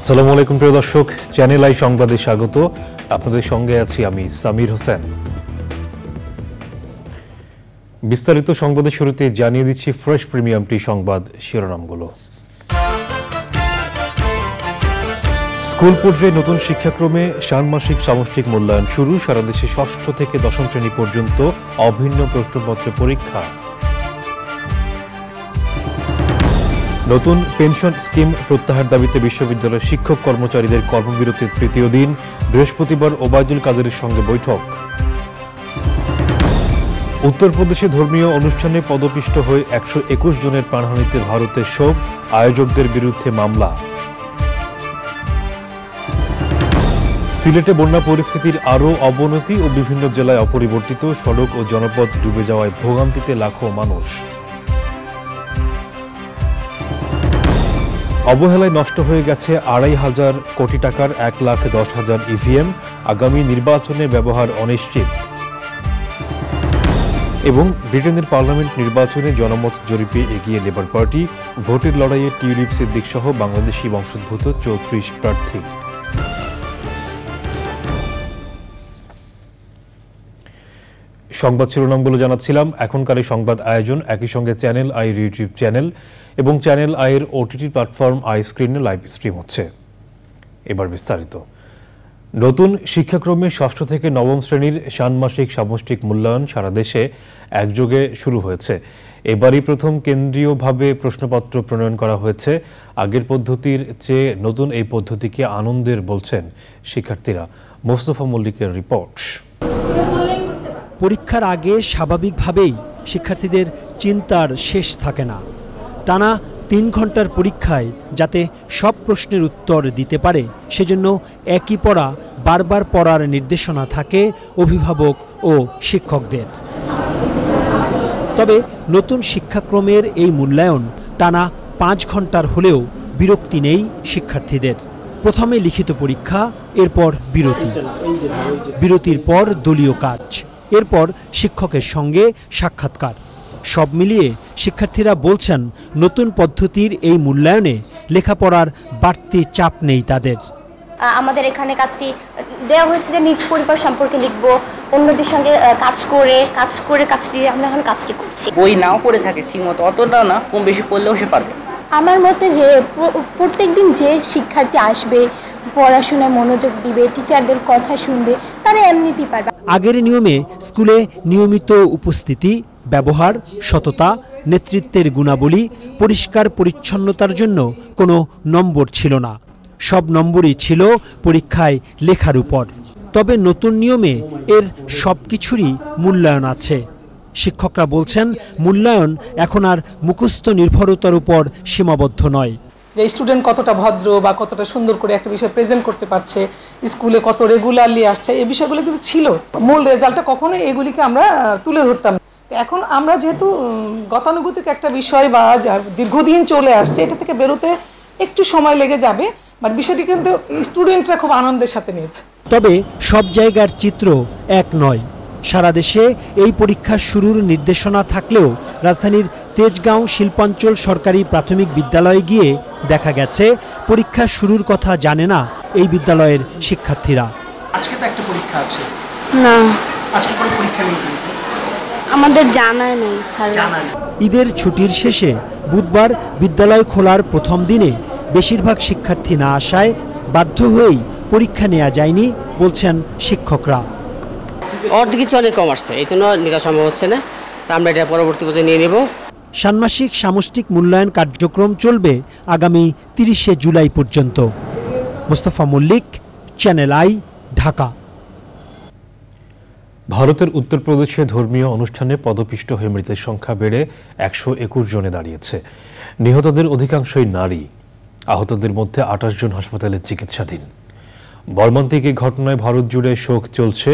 আসসালামু আলাইকুম প্রিয় দর্শক, চ্যানেল আই সংবাদে স্বাগত। আপনাদের সঙ্গে আছি আমি সামির হোসেন। বিস্তারিত সংবাদের শুরুতে জানিয়ে দিচ্ছি ফ্রেশ প্রিমিয়াম টি সংবাদ শিরোনামগুলো। স্কুল পর্যায়ে নতুন শিক্ষাক্রমে ষান্মাসিক সামষ্টিক মূল্যায়ন শুরু। সারা দেশে ষষ্ঠ থেকে দশম শ্রেণী পর্যন্ত অভিন্ন প্রশ্নপত্র পরীক্ষা। নতুন পেনশন স্কিম প্রত্যাহার দাবিতে বিশ্ববিদ্যালয়ের শিক্ষক কর্মচারীদের কর্মবিরতির তৃতীয় দিন। বৃহস্পতিবার ওবায়দুল কাদেরের সঙ্গে বৈঠক। উত্তরপ্রদেশে ধর্মীয় অনুষ্ঠানে পদপিষ্ট হয়ে 121 জনের প্রাণহানিতে ভারতের শোক, আয়োজকদের বিরুদ্ধে মামলা। সিলেটে বন্যা পরিস্থিতির আরও অবনতি ও বিভিন্ন জেলায় অপরিবর্তিত, সড়ক ও জনপথ ডুবে যাওয়ায় ভোগান্তিতে লাখো মানুষ। অবহেলায় নষ্ট হয়ে গেছে 2,500 কোটি টাকার 1,10,000 ইভিএম, আগামী নির্বাচনে ব্যবহার অনিশ্চিত। এবং ব্রিটেনের পার্লামেন্ট নির্বাচনে জনমত জরিপে এগিয়ে লেবার পার্টি, ভোটের লড়াইয়ে টিউলিপ সিদ্দিক সহ বাংলাদেশি বংশোদ্ভূত 34 প্রার্থী। সংবাদ শিরোনামগুলো জানাচ্ছিলাম। এখনকার এই সংবাদ আয়োজন একই সঙ্গে চ্যানেল আই ইউটিউব চ্যানেল এবং চ্যানেল আইয়ের ওটিটি প্ল্যাটফর্ম আই স্ক্রিনে লাইভ স্ট্রিম হচ্ছে। এবার বিস্তারিত। নতুন শিক্ষাক্রমে ষষ্ঠ থেকে নবম শ্রেণীর ষান্মাসিক সামষ্টিক মূল্যায়ন সারা দেশে একযোগে শুরু হয়েছে। এবারই প্রথম কেন্দ্রীয়ভাবে প্রশ্নপত্র প্রণয়ন করা হয়েছে। আগের পদ্ধতির চেয়ে নতুন এই পদ্ধতিকে আনন্দের বলছেন শিক্ষার্থীরা। মোস্তফা মল্লিকের রিপোর্ট। পরীক্ষার আগে স্বাভাবিকভাবেই শিক্ষার্থীদের চিন্তার শেষ থাকে না। টানা 3 ঘন্টার পরীক্ষায় যাতে সব প্রশ্নের উত্তর দিতে পারে সেজন্য একই পড়া বারবার পড়ার নির্দেশনা থাকে অভিভাবক ও শিক্ষকদের। তবে নতুন শিক্ষাক্রমের এই মূল্যায়ন টানা 5 ঘন্টার হলেও বিরক্তি নেই শিক্ষার্থীদের। প্রথমে লিখিত পরীক্ষা, এরপর বিরতির পর দলীয় কাজ, এরপর শিক্ষকের সঙ্গে সাক্ষাৎকার। সব মিলিয়ে শিক্ষার্থীরা বলছেন নতুন পদ্ধতির এই মূল্যায়নে লেখাপড়ার বাড়তি চাপ নেই তাদের। আমাদের এখানে কাজটি দেওয়া হয়েছে যে নিজ পরিবার সম্পর্কে লিখব, অন্যদের সঙ্গে কাজ করে কাজটি আমরা এখন কাজটি করছি। বই নাও পড়ে থাকে ঠিকমতো, অতটা না, কম বেশি পড়লেও সে পারবে। আমার মতে যে প্রত্যেকদিন যে শিক্ষার্থী আসবে, পড়াশোনায় মনোযোগ দিবে, টিচারদের কথা শুনবে, তারা এমনিতেই পারবে। আগের নিয়মে স্কুলে নিয়মিত উপস্থিতি, ব্যবহার, সততা, নেতৃত্বের গুণাবলী, পরিষ্কার পরিচ্ছন্নতার জন্য কোনো নম্বর ছিল না। সব নম্বরই ছিল পরীক্ষায় লেখার উপর। তবে নতুন নিয়মে এর সব কিছুরই মূল্যায়ন আছে। শিক্ষকরা বলছেন মূল্যায়ন এখন আর মুখস্থ নির্ভরতার উপর সীমাবদ্ধ নয়। যে স্টুডেন্ট কতটা ভদ্র বা কতটা সুন্দর করে একটা বিষয় প্রেজেন্ট করতে পারছে, স্কুলে কত রেগুলারলি আসছে, এই বিষয়গুলো কিন্তু ছিল। মূল রেজাল্টটা কখনোই এগুলিকে আমরা তুলে ধরতাম। এখন আমরা যেহেতু গতানুগতিক একটা বিষয় বা দীর্ঘদিন চলে আসছে, এটা থেকে বেরোতে একটু সময় লেগে যাবে, বাট বিষয়টি কিন্তু স্টুডেন্টরা খুব আনন্দের সাথে নিয়েছে। তবে সব জায়গার চিত্র এক নয়। সারা দেশে এই পরীক্ষা শুরুর নির্দেশনা থাকলেও রাজধানীর তেজগাঁও শিল্পাঞ্চল সরকারি প্রাথমিক বিদ্যালয়ে গিয়ে দেখা গেছে পরীক্ষা শুরুর কথা জানে না এই বিদ্যালয়ের শিক্ষার্থীরা। আজকে তো একটা পরীক্ষা আছে না, আজকে কোনো পরীক্ষা নেই, আমাদের জানাই নেই স্যার। ঈদের ছুটির শেষে বুধবার বিদ্যালয় খোলার প্রথম দিনে বেশিরভাগ শিক্ষার্থী না আসায় বাধ্য হয়েই পরীক্ষা নেওয়া যায়নি বলছেন শিক্ষকরা। অর্ধেক কিছু অনেক কম আসছে, এই জন্য লেখা সম্ভব হচ্ছে না, তা আমরা এটা পরবর্তী পর্যায়ে নিয়ে নেব। ষান্মাসিক সামষ্টিক মূল্যায়ন কার্যক্রম চলবে আগামী 30শে জুলাই পর্যন্ত। Mostafa Mallik, Channel I, Dhaka. ভারতের উত্তরপ্রদেশে ধর্মীয় অনুষ্ঠানে পদপিষ্ট হয়ে মৃতের সংখ্যা বেড়ে 121 জনে দাঁড়িয়েছে। নিহতদের অধিকাংশই নারী। আহতদের মধ্যে 28 জন হাসপাতালে চিকিৎসাধীন। মর্মান্তিক এই ঘটনায় ভারত জুড়ে শোক চলছে।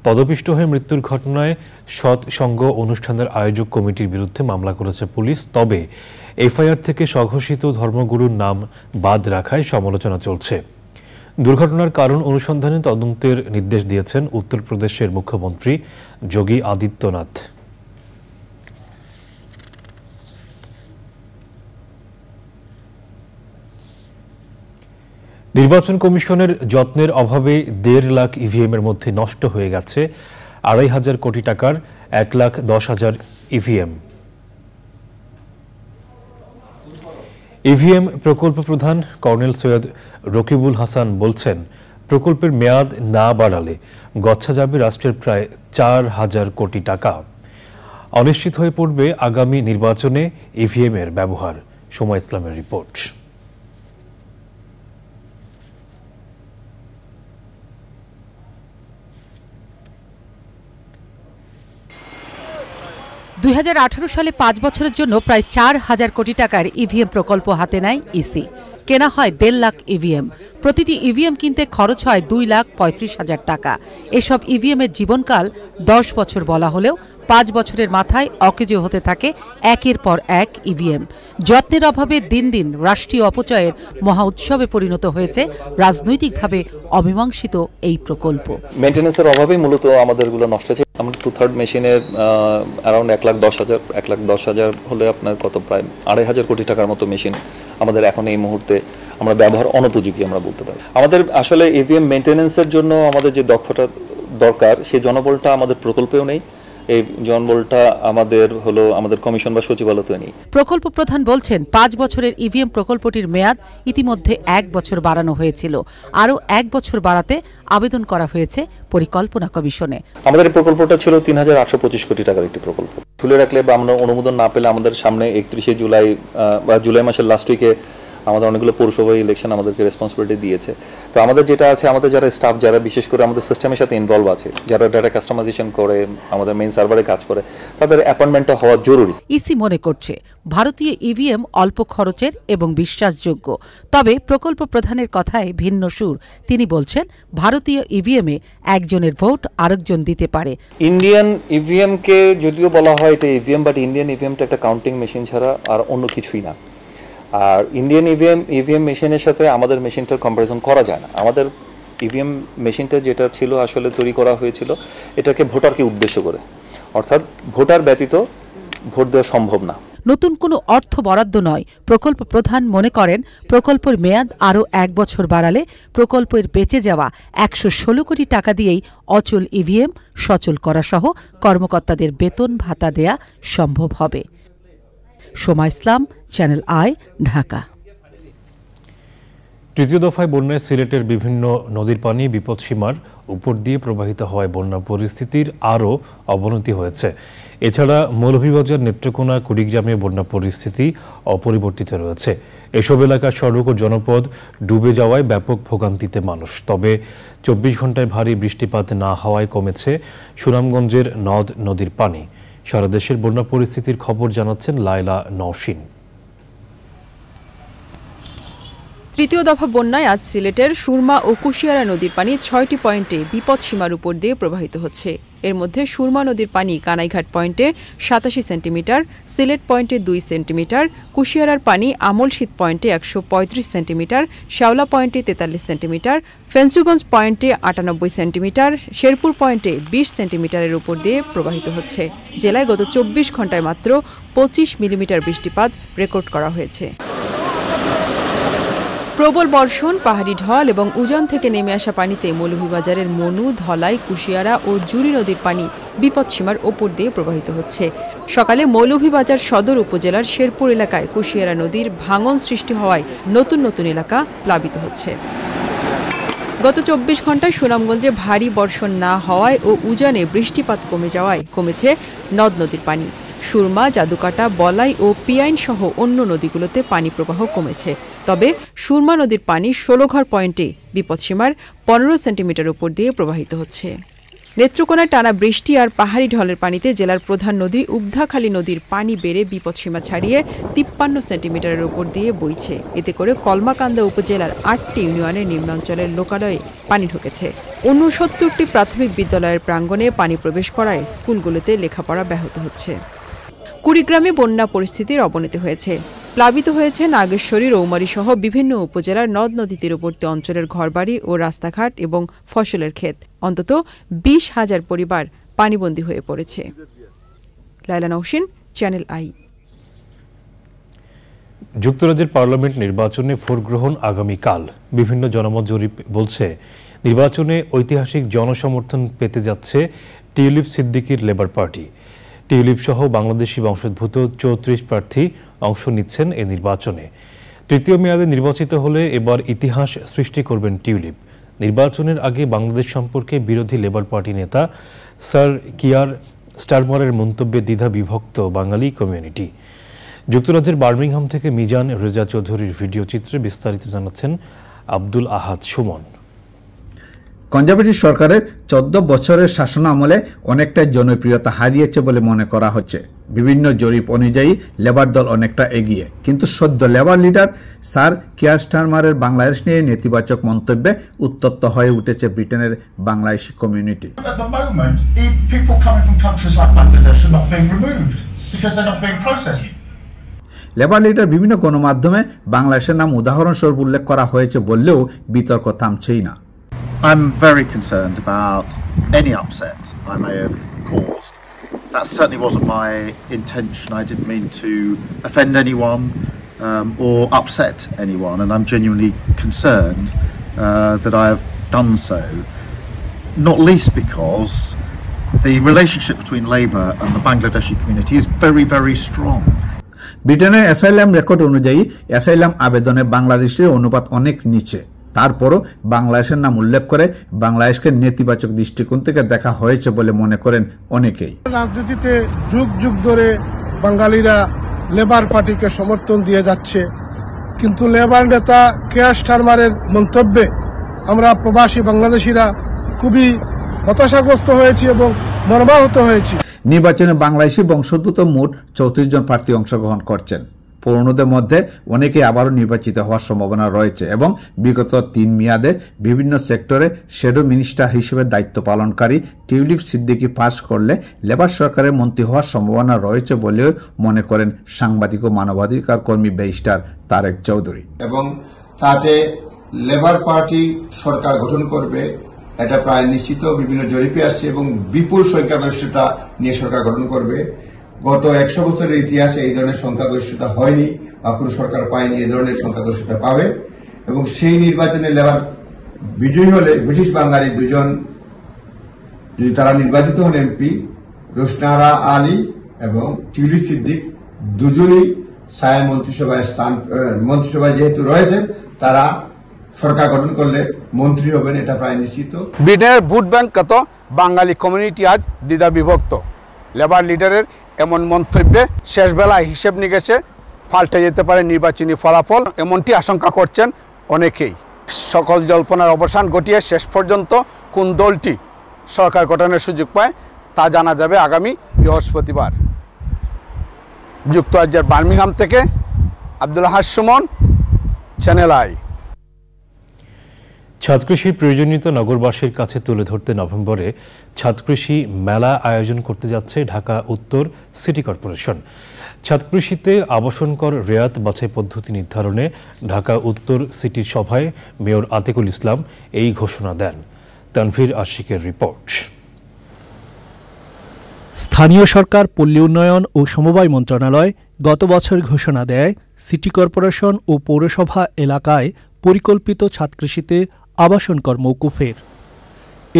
পদপিষ্ট হয়ে মৃত্যুর ঘটনায় সৎসঙ্গ অনুষ্ঠানের আয়োজক কমিটির বিরুদ্ধে মামলা করেছে পুলিশ। তবে এফআইআর থেকে স্বঘোষিত ধর্মগুরুর নাম বাদ রাখায় সমালোচনা চলছে। দুর্ঘটনার কারণ অনুসন্ধানে তদন্তের নির্দেশ দিয়েছেন উত্তরপ্রদেশের মুখ্যমন্ত্রী যোগী আদিত্যনাথ। নির্বাচন কমিশনের যত্নের অভাবে 1.5 লাখ ইভিএম এর মধ্যে নষ্ট হয়ে গেছে 2,500 কোটি টাকার 1,10,000 ইভিএম। ইভিএম প্রকল্প প্রধান কর্নেল সৈয়দ রকিবুল হাসান বলছেন, প্রকল্পের মেয়াদ না বাড়ালে গচ্ছা যাবে রাষ্ট্রের প্রায় 4,000 কোটি টাকা। অনিশ্চিত হয়ে পড়বে আগামী নির্বাচনে ইভিএম এর ব্যবহার। সময় ইসলামের রিপোর্ট। 2018 সালে 5 বছরের জন্য প্রায় 4,000 কোটি টাকার ইভিএম প্রকল্প হাতে নেয় ইসি। কেনা হয় 1.5 লাখ ইভিএম। প্রতিটি ইভিএম কিনতে খরচ হয় 2,35,000 টাকা। এসব ইভিএমের জীবনকাল 10 বছর বলা হলেও 5 বছরের মাথায় অকেজো হতে থাকে একের পর এক ইভিএম। যত্নের অভাবে দিন দিন রাষ্ট্রীয় অপচয়ের মহা উৎসবে পরিণত হয়েছে রাজনৈতিকভাবে অমীমাংসিত এই প্রকল্প। মেইনটেনেন্সের অভাবেই মূলত আমাদেরগুলো নষ্ট হয়েছে। আমরা 2/3 মেশিনের অ্যারাউন্ড 1,10,000 হলে আপনার কত প্রায় 2,500 কোটি টাকার মতো মেশিন আমাদের এখন এই মুহূর্তে আমরা ব্যবহার অনুপযোগী আমরা বলতে পারি। আমাদের আসলে ইভিএম মেইনটেনেন্সের জন্য আমাদের যে দক্ষতা দরকার সেই জনবলটা আমাদের প্রকল্পেও নেই। এই জনবলটা আমাদের কমিশন বা সচিবালয়তে নেই। প্রকল্প প্রধান বলছেন, 5 বছরের ইভিএম প্রকল্পটির মেয়াদ ইতিমধ্যে 1 বছর বাড়ানো হয়েছিল। আরও 1 বছর বাড়াতে আবেদন করা হয়েছে পরিকল্পনা কমিশনে। আমাদের এই প্রকল্পটা ছিল 3,825 কোটি টাকার একটি প্রকল্প। ঝুলে রাখলে বা আমরা অনুমোদন না পেলে আমাদের সামনে 31 জুলাই বা জুলাই মাসের লাস্ট উইকে আমাদের অনেকগুলো পৌরসভা ইলেকশন আমাদেরকে রেসপন্সিবিলিটি দিয়েছে। তো আমাদের যেটা আছে, আমাদের যারা স্টাফ যারা বিশেষ করে আমাদের সিস্টেমের সাথে ইনভলভ আছে, যারা ডাটা কাস্টমাইজেশন করে, আমাদের মেইন সার্ভারে কাজ করে, তাদের অ্যাপয়েন্টমেন্টটা হওয়া জরুরি। ইসি মনে করছে ভারতীয় ইভিএম অল্প খরচের এবং বিশ্বাসযোগ্য। তবে প্রকল্প প্রধানের কথায় ভিন্ন সুর। তিনি বলছেন, ভারতীয় ইভিএমে একজনের ভোট আরেকজন দিতে পারে। ইন্ডিয়ান ইভিএম কে যদিও বলা হয় এটা ইভিএম, বাট ইন্ডিয়ান ইভিএমটা একটা কাউন্টিং মেশিন ছাড়া আর অন্য কিছুই না। আর ইন্ডিয়ান ইভিএম মেশিনের সাথে আমাদের মেশিনটার কম্পারিজন করা যায় না। আমাদের ইভিএম মেশিনটা যেটা ছিল আসলে তৈরি করা হয়েছিল এটাকে ভোটারকে উদ্দেশ্য করে, অর্থাৎ ভোটার ব্যতীত ভোট দেওয়া সম্ভব না। নতুন কোনো অর্থ বরাদ্দ নয়। প্রকল্প প্রধান মনে করেন, প্রকল্পের মেয়াদ আরও 1 বছর বাড়ালে প্রকল্পের বেঁচে যাওয়া 116 কোটি টাকা দিয়েই অচল ইভিএম সচল করা সহ কর্মকর্তাদের বেতন ভাতা দেয়া সম্ভব হবে। সোমা ইসলাম, চ্যানেল আই, ঢাকা। তৃতীয় দফায় বন্যায় সিলেটের বিভিন্ন নদীর পানি বিপদসীমার উপর দিয়ে প্রবাহিত হওয়ায় বন্যা পরিস্থিতির আরও অবনতি হয়েছে। এছাড়া মৌলভীবাজার, নেত্রকোনা, কুড়িগ্রামে বন্যা পরিস্থিতি অপরিবর্তিত রয়েছে। এসব এলাকার সড়ক ও জনপদ ডুবে যাওয়ায় ব্যাপক ভোগান্তিতে মানুষ। তবে 24 ঘন্টায় ভারী বৃষ্টিপাত না হওয়ায় কমেছে সুনামগঞ্জের নদ নদীর পানি। সারা দেশের বন্যা পরিস্থিতির খবর জানাচ্ছেন লায়লা নওশিন। তৃতীয় দফা বন্যায় আজ সিলেটের সুরমা ও কুশিয়ারা নদীর পানি 6টি পয়েন্টে বিপদসীমার উপর দিয়ে প্রবাহিত হচ্ছে। এর মধ্যে সুরমা নদীর পানি কানাইঘাট পয়েন্টে 87 সেন্টিমিটার, সিলেট পয়েন্টে 2 সেন্টিমিটার, কুশিয়ারার পানি আমলশীত পয়েন্টে 135 সেন্টিমিটার, শাওলা পয়েন্টে 43 সেন্টিমিটার, ফেন্সুগঞ্জ পয়েন্টে 98 সেন্টিমিটার, শেরপুর পয়েন্টে 20 সেন্টিমিটারের উপর দিয়ে প্রবাহিত হচ্ছে। জেলায় গত 24 ঘন্টায় মাত্র 25 মিলিমিটার বৃষ্টিপাত রেকর্ড করা হয়েছে। প্রবল বর্ষণ, পাহাড়ি ঢল এবং উজান থেকে নেমে আসা পানিতে মৌলভীবাজারের মনু, ধলাই, কুশিয়ারা ও জুড়ি নদীর পানি বিপদসীমার ওপর দিয়ে প্রবাহিত হচ্ছে। সকালে মৌলভীবাজার সদর উপজেলার শেরপুর এলাকায় কুশিয়ারা নদীর ভাঙন সৃষ্টি হওয়ায় নতুন নতুন এলাকা প্লাবিত হচ্ছে। গত 24 ঘন্টায় সুনামগঞ্জে ভারী বর্ষণ না হওয়ায় ও উজানে বৃষ্টিপাত কমে যাওয়ায় কমেছে নদ নদীর পানি। সুরমা, জাদুকাটা, বলাই ও পিয়াইন সহ অন্য নদীগুলোতে পানি প্রবাহ কমেছে। তবে সুরমা নদীর পানি 16 পয়েন্টে বিপদসীমার 15 সেন্টিমিটার উপর দিয়ে প্রবাহিত হচ্ছে। নেত্রকোনায় টানা বৃষ্টি আর পাহাড়ি ঢলের পানিতে জেলার প্রধান নদী উবধাখালী নদীর পানি বেড়ে বিপদসীমা ছাড়িয়ে 53 সেন্টিমিটারের উপর দিয়ে বইছে। এতে করে কলমাকান্দা উপজেলার 8টি ইউনিয়নের নিম্নাঞ্চলের লোকালয়ে পানি ঢুকেছে। 69টি প্রাথমিক বিদ্যালয়ের প্রাঙ্গণে পানি প্রবেশ করায় স্কুলগুলোতে লেখাপড়া ব্যাহত হচ্ছে। কুড়িগ্রামে বন্যা পরিস্থিতির অবনতি হয়েছে। প্লাবিত হয়েছে নাগেশ্বরী, রৌমারী সহ বিভিন্ন উপজেলার নদ নদী তীরবর্তী অঞ্চলের ঘরবাড়ি ও রাস্তাঘাট এবং ফসলের ক্ষেত। অন্তত 20,000 পরিবার পানিবন্দী হয়ে পড়েছে। Laila Nowshin, channel I. যুক্তরাজ্যের পার্লামেন্ট নির্বাচনে ভোট গ্রহণ আগামীকাল। বিভিন্ন জনমত জরিপ বলছে নির্বাচনে ঐতিহাসিক জনসমর্থন পেতে যাচ্ছে টিউলিপ সিদ্দিকীর লেবার পার্টি। টিউলিপ সহ বাংলাদেশি বংশোদ্ভূত 34 প্রার্থী অংশ নিচ্ছেন এই নির্বাচনে। তৃতীয় মেয়াদে নির্বাচিত হলে এবার ইতিহাস সৃষ্টি করবেন টিউলিপ। নির্বাচনের আগে বাংলাদেশ সম্পর্কে বিরোধী লেবার পার্টি নেতা স্যার কিয়ার স্টারমারের মন্তব্যে দ্বিধা বিভক্ত বাঙালি কমিউনিটি। যুক্তরাজ্যের বার্মিংহাম থেকে মিজান রেজা চৌধুরীর ভিডিও চিত্রে বিস্তারিত জানাচ্ছেন আব্দুল আহাদ সুমন। কনজারভেটিভ সরকারের 14 বছরের শাসন আমলে অনেকটা জনপ্রিয়তা হারিয়েছে বলে মনে করা হচ্ছে। বিভিন্ন জরিপ অনুযায়ী লেবার দল অনেকটা এগিয়ে, কিন্তু সদ্য লেবার লিডার স্যার কিয়ার স্টারমারের বাংলাদেশ নিয়ে নেতিবাচক মন্তব্যে উত্তপ্ত হয়ে উঠেছে ব্রিটেনের বাংলাদেশি কমিউনিটি। লেবার লিডার বিভিন্ন গণমাধ্যমে বাংলাদেশের নাম উদাহরণস্বরূপ উল্লেখ করা হয়েছে বললেও বিতর্ক থামছেই না। I'm very concerned about any upset I may have caused. That certainly wasn't my intention. I didn't mean to offend anyone or upset anyone, and I'm genuinely concerned that I have done so, not least because the relationship between Labour and the Bangladeshi community is very, very strong. ব্রিটেনের asylum record অনুযায়ী asylum আবেদনে বাংলাদেশের অনুপাত অনেক নিচে। তারপরও বাংলাদেশের নাম উল্লেখ করে বাংলাদেশকে নেতিবাচক দৃষ্টিকোণ থেকে দেখা হয়েছে বলে মনে করেন অনেকেই। রাজনীতিতে যুগ যুগ ধরে বাঙালিরা লেবার পার্টিকে সমর্থন দিয়ে যাচ্ছে, কিন্তু লেবার নেতা কিয়ার স্টারমারের মন্তব্যে আমরা প্রবাসী বাংলাদেশিরা খুবই হতাশাগ্রস্ত হয়েছি এবং মর্মাহত হয়েছি। নির্বাচনে বাংলাদেশি বংশোদ্ভূত মোট 34 জন প্রার্থী অংশগ্রহণ করছেন। পুরনোদের মধ্যে অনেকে আবারও নির্বাচিত হওয়ার সম্ভাবনা রয়েছে এবং বিগত 3 মেয়াদে বিভিন্ন সেক্টরে শ্যাডো মিনিস্টার হিসেবে দায়িত্ব পালনকারী টিউলিপ সিদ্দিকী পাস করলে লেবার সরকারের মন্ত্রী হওয়ার সম্ভাবনা রয়েছে বলেও মনে করেন সাংবাদিক ও মানবাধিকার কর্মী ব্যারিস্টার তারেক চৌধুরী। এবং তাতে লেবার পার্টি সরকার গঠন করবে এটা প্রায় নিশ্চিত, বিভিন্ন জরিপে আসছে, এবং বিপুল সংখ্যাগরিষ্ঠতা নিয়ে সরকার গঠন করবে। গত 100 বছরের ইতিহাসে এই ধরনের সংখ্যাগরিষ্ঠতা হয়নি বা কোনো সরকার পায়নি, এই ধরনের সংখ্যাগরিষ্ঠতা পাবে। এবং সেই নির্বাচনে লেবার বিজয়ী হলে ব্রিটিশ বাঙালি 2 জন যদি তারা নির্বাচিত হন এমপি, রোশনারা আলী এবং টিউলিপ সিদ্দিক, দুজনই ছায়া মন্ত্রিসভায় যেহেতু রয়েছেন, তারা সরকার গঠন করলে মন্ত্রী হবেন, এটা প্রায় নিশ্চিত। ব্রিটেনের ভোট ব্যাংক কত বাঙালি কমিউনিটি আজ দ্বিধা বিভক্ত। লেবার লিডারের এমন মন্তব্যে শেষ বেলায় হিসেব নিকেশে পাল্টে যেতে পারে নির্বাচনী ফলাফল, এমনটি আশঙ্কা করছেন অনেকেই। সকল জল্পনার অবসান ঘটিয়ে শেষ পর্যন্ত কোন দলটি সরকার গঠনের সুযোগ পায় তা জানা যাবে আগামী বৃহস্পতিবার। যুক্তরাজ্যের বার্মিংহাম থেকে আব্দুল আহাদ সুমন, চ্যানেল আই। ছাদকৃষির প্রয়োজনীয়তা নগরবাসীর কাছে তুলে ধরতে নভেম্বরে ছাদকৃষি মেলা আয়োজন করতে যাচ্ছে ঢাকা উত্তর সিটি কর্পোরেশন। ছাদকৃষিতে আবাসন কর রেয়াত বাছাই পদ্ধতি নির্ধারণে ঢাকা উত্তর সিটির সভায় মেয়র আতিকুল ইসলাম এই ঘোষণা দেন। তানভীর আশিকের রিপোর্ট। স্থানীয় সরকার, পল্লী উন্নয়ন ও সমবায় মন্ত্রণালয় গত বছর ঘোষণা দেয় সিটি কর্পোরেশন ও পৌরসভা এলাকায় পরিকল্পিত ছাদকৃষিতে আবাসন কর মওকুফের।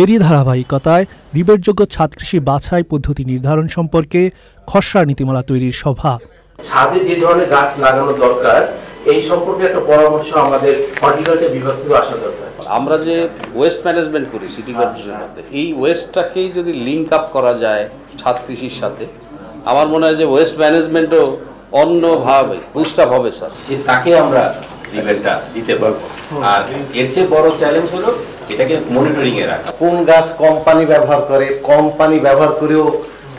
এরই ধারাবাহিকতায় রিবেটযোগ্য ছাদকৃষি বাছাই পদ্ধতি নির্ধারণ সম্পর্কে খসড়া নীতিমালা তৈরির সভা। ছাদে যে ধরনের গাছ লাগানো দরকার এই সম্পর্কে একটা পরামর্শ আমাদের হর্টিকালচার বিভাগ থেকে আসা দরকার। আমরা যে ওয়েস্ট ম্যানেজমেন্ট করি সিটি কর্পোরেশনের মধ্যে, এই ওয়েস্টটাকেই যদি লিঙ্ক আপ করা যায় ছাদ কৃষির সাথে, আমার মনে হয় যে ওয়েস্ট ম্যানেজমেন্টও অন্যভাবে বুস্ট আপ হবে স্যার, সে তাকে আমরা রিবেটটা দিতে পারবো। আর এর চেয়ে বড় চ্যালেঞ্জ হলো এটাকে মনিটরিং এ রাখা। কোন গাছ কম পানি ব্যবহার করে, কম পানি ব্যবহার করেও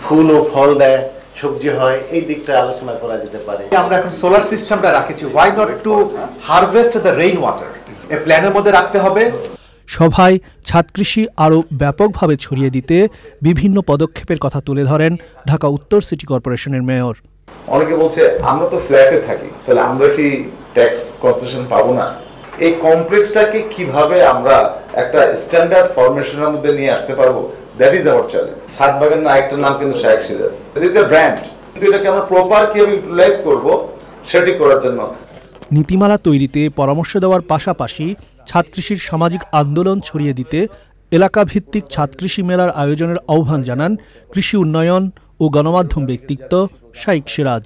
ফুল ও ফল দেয়, সবজি হয়, এই দিকটা আলোচনা করা যেতে পারে। আমরা এখন সোলার সিস্টেমটা রাখেছি, why not to harvest the rain water, এই প্ল্যানের মধ্যে রাখতে হবে। সভায় ছাদকৃষি আরও ব্যাপকভাবে ছড়িয়ে দিতে বিভিন্ন পদক্ষেপের কথা তুলে ধরেন ঢাকা উত্তর সিটি কর্পোরেশনের মেয়র। অনেকে বলছে আমরা তো ফ্ল্যাটে থাকি, তাহলে আমরা কি ট্যাক্স কনসেশন পাবো না? এই কমপ্লেক্সটাকে কিভাবে আমরা একটা স্ট্যান্ডার্ড ফরমেশনের মধ্যে নিয়ে আসতে পারবো, দ্যাট ইজ আওয়ার চ্যালেঞ্জ। ছাদ বাগানের আরেকটা নাম কিন্তু শায়েখ Siraj, it is a brand, কিন্তু এটাকে আমরা প্রপার কিভাবে ইউটিলাইজ করব সেটি করার জন্য নীতিমালা তৈরিতে পরামর্শ দেওয়ার পাশাপাশি ছাদ কৃষির সামাজিক আন্দোলন ছড়িয়ে দিতে এলাকাভিত্তিক ছাদ কৃষি মেলার আয়োজনের আহ্বান জানান কৃষি উন্নয়ন ও গণমাধ্যম ব্যক্তিত্ব শাইখ সিরাজ।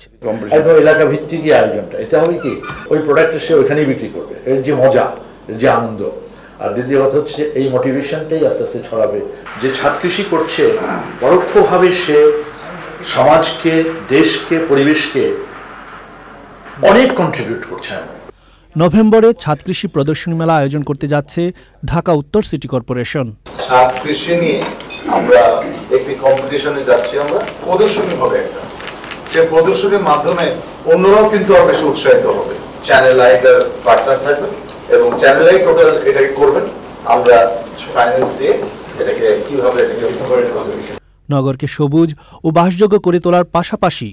একদম এলাকা ভিত্তিক আয়োজনটা, এতে হবে কি ওই প্রোডাক্টটা সে ওইখানেই বিক্রি করবে, এর যে মজা, এর যে আনন্দ। আর দ্বিতীয় কথা হচ্ছে এই মোটিভেশনটাই আস্তে আস্তে ছড়াবে। যে ছাদ কৃষি করছে পরোক্ষভাবে সে সমাজকে, দেশকে, পরিবেশকে অনেক কন্ট্রিবিউট করছে। নভেম্বরে ছাদ কৃষি প্রদর্শনী মেলা আয়োজন করতে যাচ্ছে ঢাকা উত্তর সিটি কর্পোরেশন। ছাদ কৃষি নিয়ে আমরা একটি কম্পিটিশনে যাচ্ছি, আমরা প্রদর্শনী হবে একটা, সেই প্রদর্শনীর মাধ্যমে অন্যরাও কিন্তু আরো বেশি উৎসাহিত হবে। চ্যানেল আইটার পার্টনার থাকবে এবং চ্যানেল আই টোটাল এটাকে করবেন, আমরা ফাইন্যান্স দিয়ে এটাকে কিভাবে নগরকে সবুজ ও বাসযোগ্য করে তোলার পাশাপাশি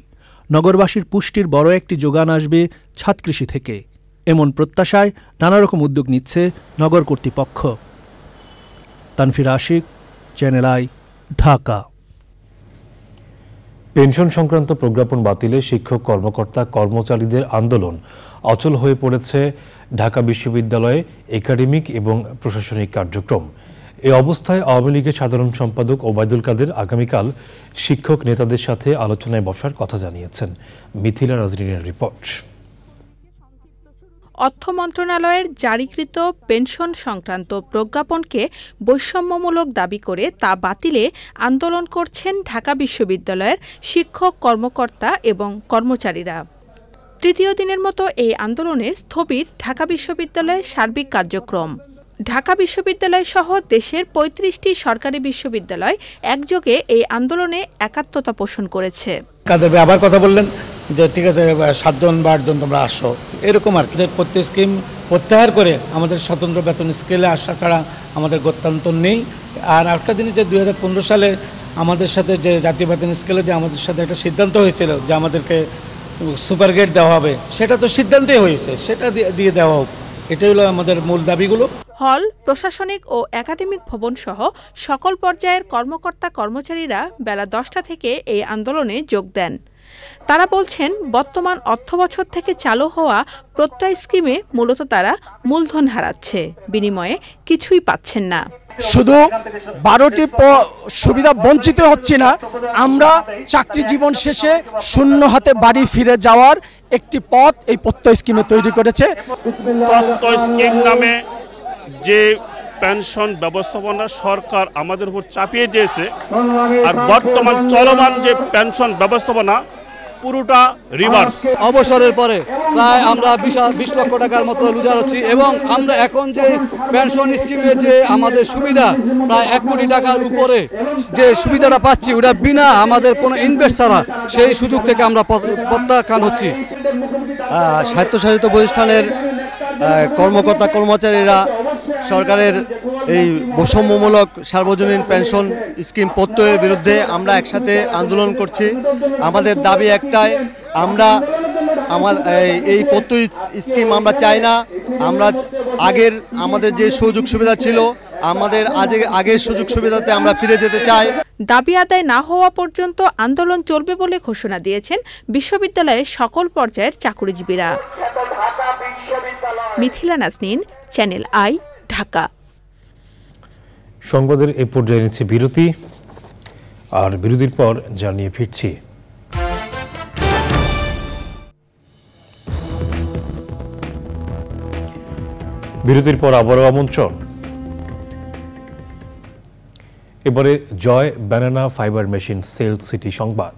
নগরবাসীর পুষ্টির বড় একটি যোগান আসবে ছাদ কৃষি থেকে, এমন প্রত্যাশায় নানা রকম উদ্যোগ নিচ্ছে নগর কর্তৃপক্ষ। Tanfir Ashik, Channel I, Dhaka. Pension সংক্রান্ত প্রজ্ঞাপন বাতিলে শিক্ষক, কর্মকর্তা, কর্মচারীদের আন্দোলন অচল হয়ে পড়েছে ঢাকা বিশ্ববিদ্যালয়ে একাডেমিক এবং প্রশাসনিক কার্যক্রম। এই অবস্থায় আওয়ামী লীগের সাধারণ সম্পাদক ওবায়দুল কাদের আগামীকাল শিক্ষক নেতাদের সাথে আলোচনায় বসার কথা জানিয়েছেন। মিথিলা নাজরিনের রিপোর্ট। অর্থ মন্ত্রণালয়ের জারিকৃত পেনশন সংক্রান্ত প্রজ্ঞাপনকে বৈষম্যমূলক দাবি করে তা বাতিলে আন্দোলন করছেন ঢাকা বিশ্ববিদ্যালয়ের শিক্ষক, কর্মকর্তা এবং কর্মচারীরা। তৃতীয় দিনের মতো এই আন্দোলনে স্থবির ঢাকা বিশ্ববিদ্যালয়ের সার্বিক কার্যক্রম। ঢাকা বিশ্ববিদ্যালয় সহ দেশের ৩৫টি সরকারি বিশ্ববিদ্যালয় একযোগে এই আন্দোলনে একাত্মতা পোষণ করেছে। কাদের আবার কথা বললেন যে ঠিক আছে ৭ জন বা ৮ জন তোমরা আসো, এরকম আর কি। প্রত্যেক স্কিম প্রত্যাহার করে আমাদের স্বতন্ত্র বেতন স্কেলে আসা ছাড়া আমাদের গত্যন্তর নেই। আর একটা জিনিস যে ২০১৫ সালে আমাদের সাথে যে জাতীয় বেতন স্কেলে যে আমাদের সাথে একটা সিদ্ধান্ত হয়েছিল যে আমাদেরকে সুপার গ্রেড দেওয়া হবে, সেটা তো সিদ্ধান্তই হয়েছে, সেটা দিয়ে দেওয়া হোক। এটাই হলো আমাদের মূল দাবিগুলো। হল, প্রশাসনিক ও একাডেমিক ভবন সহ সকল পর্যায়ের কর্মকর্তা কর্মচারীরা বেলা ১০টা থেকে এই আন্দোলনে যোগ দেন। তারা বলছেন, বর্তমান অর্থবছর থেকে চালু হওয়া প্রত্যয় স্কিমে মূলত তারা মূলধন হারাচ্ছে, বিনিময়ে কিছুই পাচ্ছেন না। শুধু 12টি সুবিধা বঞ্চিত হচ্ছে না, আমরা চাকরি জীবন শেষে শূন্য হাতে বাড়ি ফিরে যাওয়ার একটি পথ এই প্রত্যয় স্কিমে তৈরি করেছে। প্রত্যয় স্কিম নামে যে পেনশন ব্যবস্থাপনা সরকার আমাদের উপর চাপিয়ে দিয়েছে, আর বর্তমান চলমান যে পেনশন ব্যবস্থাপনা পুরোটা রিভার্স। অবসরের পরে প্রায় আমরা ২০ লক্ষ টাকার মতো লুজার হচ্ছি এবং আমরা এখন যে পেনশন স্কিমে যে আমাদের সুবিধা প্রায় ১ কোটি টাকার উপরে যে সুবিধাটা পাচ্ছি, ওটা বিনা আমাদের কোনো ইনভেস্ট ছাড়া সেই সুযোগ থেকে আমরা প্রত্যাখ্যান হচ্ছি। স্বায়ত্তশাসিত প্রতিষ্ঠানের কর্মকর্তা কর্মচারীরা সরকারের এই বৈষম্যমূলক সার্বজনীন পেনশন স্কিম প্রত্যয়ের বিরুদ্ধে আমরা একসাথে আন্দোলন করছি। আমাদের দাবি একটাই, আমরা এই প্রত্যয় স্কিম আমরা চাই না। আমরা আমাদের যে সুযোগ সুবিধা ছিল, আমাদের আগের সুযোগ সুবিধাতে আমরা ফিরে যেতে চাই। দাবি আদায় না হওয়া পর্যন্ত আন্দোলন চলবে বলে ঘোষণা দিয়েছেন বিশ্ববিদ্যালয়ের সকল পর্যায়ের চাকরিজীবীরা। Mithila Naznin, channel I, Dhaka. সংবাদের এই পর্যায়ে নিচ্ছে বিরতি, আর বিরতির পর জানিয়ে ফিরছি। বিরতির পর আবারও আমন্ত্রণ। এবারে Joy banana fibre machine sale city সংবাদ।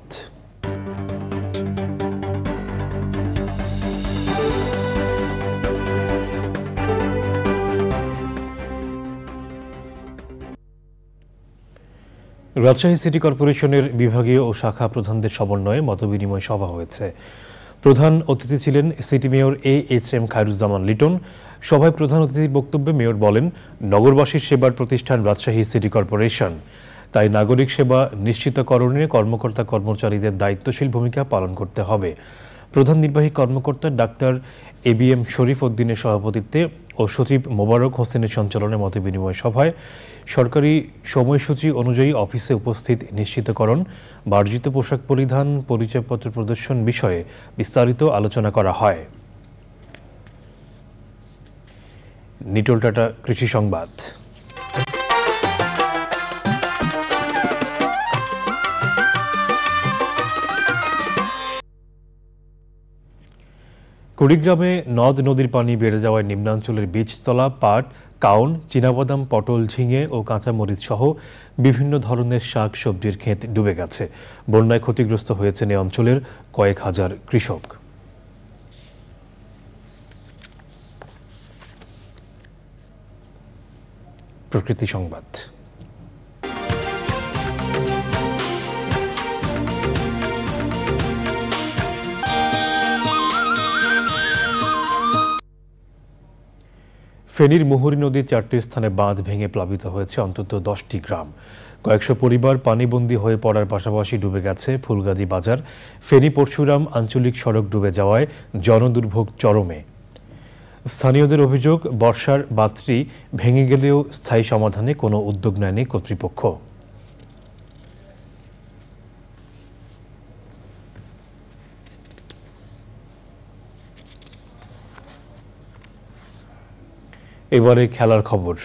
রাজশাহী সিটি কর্পোরেশনের বিভাগীয় ও শাখা প্রধানদের সমন্বয়ে মতবিনিময় সভা হয়েছে। প্রধান অতিথি ছিলেন city mayor AHM Khairuzzaman Liton. সভায় প্রধান অতিথির বক্তব্যে মেয়র বলেন, নগরবাসীর সেবার প্রতিষ্ঠান রাজশাহী সিটি কর্পোরেশন, তাই নাগরিক সেবা নিশ্চিতকরণে কর্মকর্তা কর্মচারীদের দায়িত্বশীল ভূমিকা পালন করতে হবে। প্রধান নির্বাহী কর্মকর্তা ডাক্তার ABM শরীফ উদ্দিনের সভাপতিত্বে ও সচিব মোবারক হোসেনের সঞ্চালনে মতবিনিময় সভায় সরকারি সময়সূচি অনুযায়ী অফিসে উপস্থিত নিশ্চিতকরণ, মার্জিত পোশাক পরিধান, পরিচয়পত্র প্রদর্শন বিষয়ে বিস্তারিত আলোচনা করা হয়। নিটোল টাটা কৃষি সংবাদ। কুড়িগ্রামে নদ নদীর পানি বেড়ে যাওয়ায় নিম্নাঞ্চলের বীজতলা, পাট, কাউন, চীনাবাদাম, পটল, ঝিঙে ও কাঁচামরিচ সহ বিভিন্ন ধরনের শাক সবজির ক্ষেত ডুবে গেছে। বন্যায় ক্ষতিগ্রস্ত হয়েছেন এ অঞ্চলের কয়েক হাজার কৃষক। প্রকৃতি সংবাদ। ফেনীর মুহুরী নদীর 4টি স্থানে বাঁধ ভেঙে প্লাবিত হয়েছে অন্তত 10টি গ্রাম। কয়েকশো পরিবার পানিবন্দী হয়ে পড়ার পাশাপাশি ডুবে গেছে ফুলগাজী বাজার। ফেনী পরশুরাম আঞ্চলিক সড়ক ডুবে যাওয়ায় জনদুর্ভোগ চরমে। স্থানীয়দের অভিযোগ, বর্ষার বাঁধটি ভেঙে গেলেও স্থায়ী সমাধানে কোনো উদ্যোগ নেয়নি কর্তৃপক্ষ। এবারে খেলার খবর।